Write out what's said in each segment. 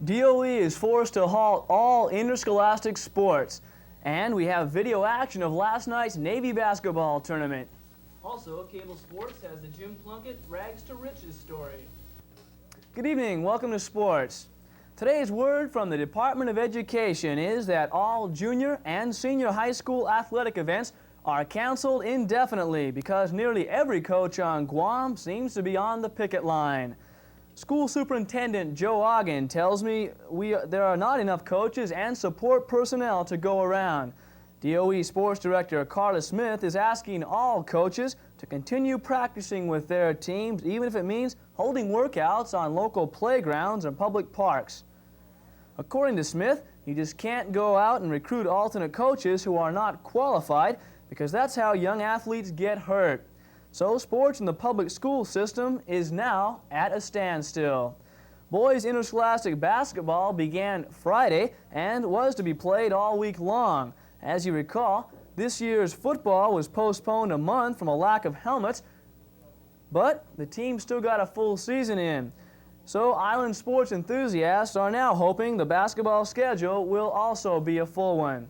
DOE is forced to halt all interscholastic sports. And we have video action of last night's Navy basketball tournament. Also, Cable Sports has the Jim Plunkett Rags to Riches story. Good evening, welcome to sports. Today's word from the Department of Education is that all junior and senior high school athletic events are canceled indefinitely because nearly every coach on Guam seems to be on the picket line. School Superintendent Joe Ogden tells me there are not enough coaches and support personnel to go around. DOE Sports Director Carla Smith is asking all coaches to continue practicing with their teams, even if it means holding workouts on local playgrounds and public parks. According to Smith, you just can't go out and recruit alternate coaches who are not qualified because that's how young athletes get hurt. So sports in the public school system is now at a standstill. Boys interscholastic basketball began Friday and was to be played all week long. As you recall, this year's football was postponed a month from a lack of helmets, but the team still got a full season in. So island sports enthusiasts are now hoping the basketball schedule will also be a full one.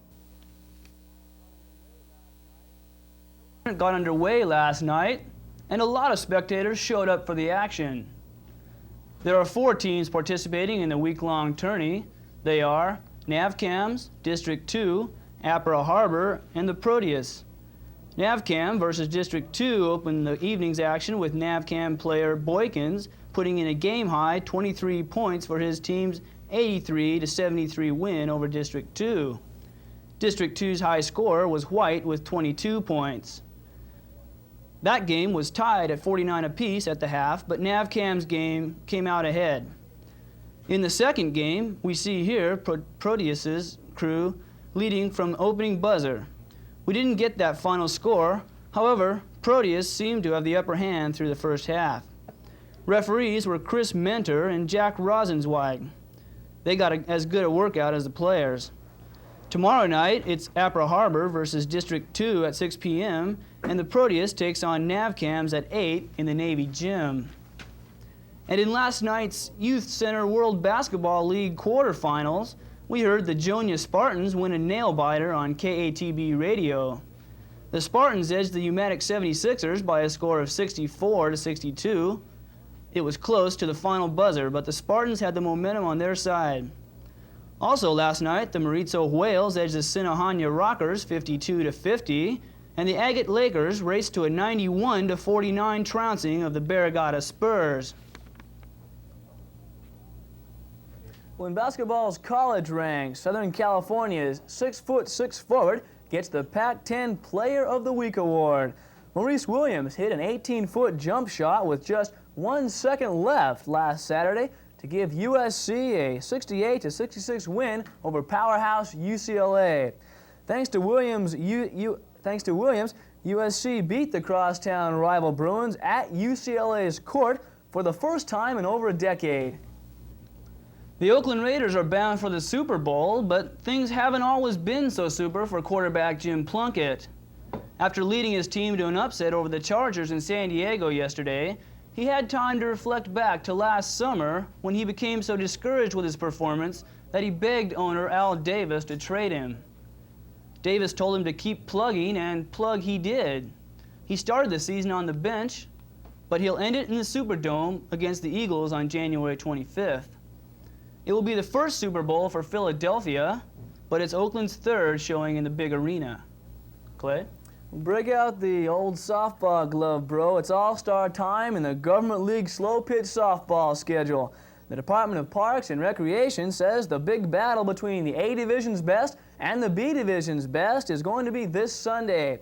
Got underway last night, and a lot of spectators showed up for the action. There are 4 teams participating in the week-long tourney. They are NAVCAMS, District 2, Apra Harbor, and the Proteus. NAVCAM versus District 2 opened the evening's action with NAVCAM player Boykins putting in a game-high 23 points for his team's 83-73 win over District 2. District 2's high score was White with 22 points. That game was tied at 49 apiece at the half, but NAVCAM's game came out ahead. In the second game, we see here Proteus's crew leading from opening buzzer. We didn't get that final score. However, Proteus seemed to have the upper hand through the first half. Referees were Chris Mentor and Jack Rosenzweig. They got as good a workout as the players. Tomorrow night, it's Apra Harbor versus District 2 at 6 p.m., and the Proteus takes on NAVCAMS at 8 in the Navy gym. And in last night's Youth Center World Basketball League quarterfinals, we heard the Jonia Spartans win a nail-biter on KATB radio. The Spartans edged the Umatic 76ers by a score of 64-62. It was close to the final buzzer, but the Spartans had the momentum on their side. Also last night, the Maritzo Whales edged the Sinahanya Rockers 52-50, and the Agate Lakers raced to a 91-49 trouncing of the Barragata Spurs. Well, in basketball's college ranks, Southern California's 6'6" forward gets the Pac-10 Player of the Week award. Maurice Williams hit an 18-foot jump shot with just 1 second left last Saturday to give USC a 68-66 win over powerhouse UCLA. Thanks to Williams, USC beat the crosstown rival Bruins at UCLA's court for the first time in over a decade. The Oakland Raiders are bound for the Super Bowl, but things haven't always been so super for quarterback Jim Plunkett. After leading his team to an upset over the Chargers in San Diego yesterday, he had time to reflect back to last summer when he became so discouraged with his performance that he begged owner Al Davis to trade him. Davis told him to keep plugging, and plug he did. He started the season on the bench, but he'll end it in the Superdome against the Eagles on January 25th. It will be the first Super Bowl for Philadelphia, but it's Oakland's third showing in the big arena. Clay? Break out the old softball glove, bro. It's all-star time in the Government League slow pitch softball schedule. The Department of Parks and Recreation says the big battle between the A Division's best and the B Division's best is going to be this Sunday.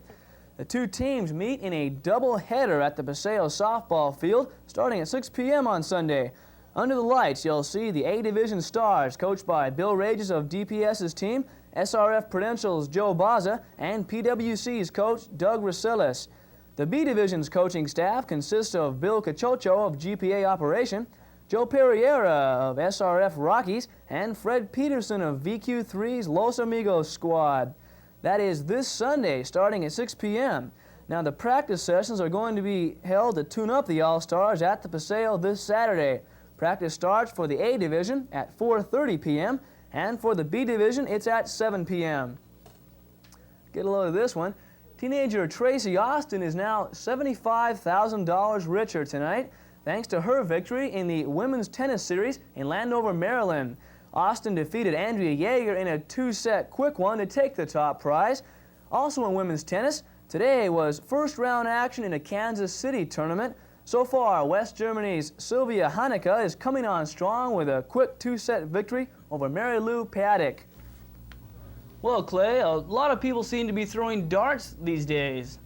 The 2 teams meet in a double-header at the Paseo softball field starting at 6 p.m. on Sunday. Under the lights, you'll see the A Division Stars, coached by Bill Rages of DPS's team, SRF Prudential's Joe Baza, and PWC's coach Doug Rasilis. The B Division's coaching staff consists of Bill Cachocho of GPA Operation, Joe Perriera of SRF Rockies, and Fred Peterson of VQ3's Los Amigos squad. That is this Sunday, starting at 6 p.m. Now, the practice sessions are going to be held to tune up the All-Stars at the Paseo this Saturday. Practice starts for the A Division at 4:30 p.m. and for the B Division it's at 7 p.m. Get a load of this one. Teenager Tracy Austin is now $75,000 richer tonight thanks to her victory in the Women's Tennis Series in Landover, Maryland. Austin defeated Andrea Yeager in a 2-set quick one to take the top prize. Also in women's tennis, today was first-round action in a Kansas City tournament. So far, West Germany's Sylvia Haneke is coming on strong with a quick 2-set victory over Mary Lou Paddock. Well, Clay, a lot of people seem to be throwing darts these days.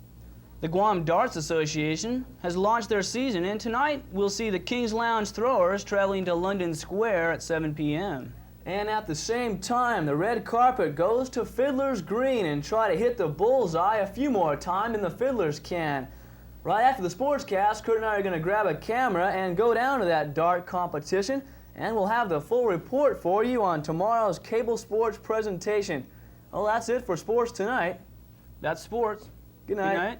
The Guam Darts Association has launched their season, and tonight we'll see the King's Lounge throwers traveling to London Square at 7 p.m. And at the same time, the red carpet goes to Fiddler's Green and try to hit the bullseye a few more times than the Fiddlers can. Right after the sportscast, Kurt and I are going to grab a camera and go down to that dart competition, and we'll have the full report for you on tomorrow's cable sports presentation. Well, that's it for sports tonight. That's sports. Good night. Good night.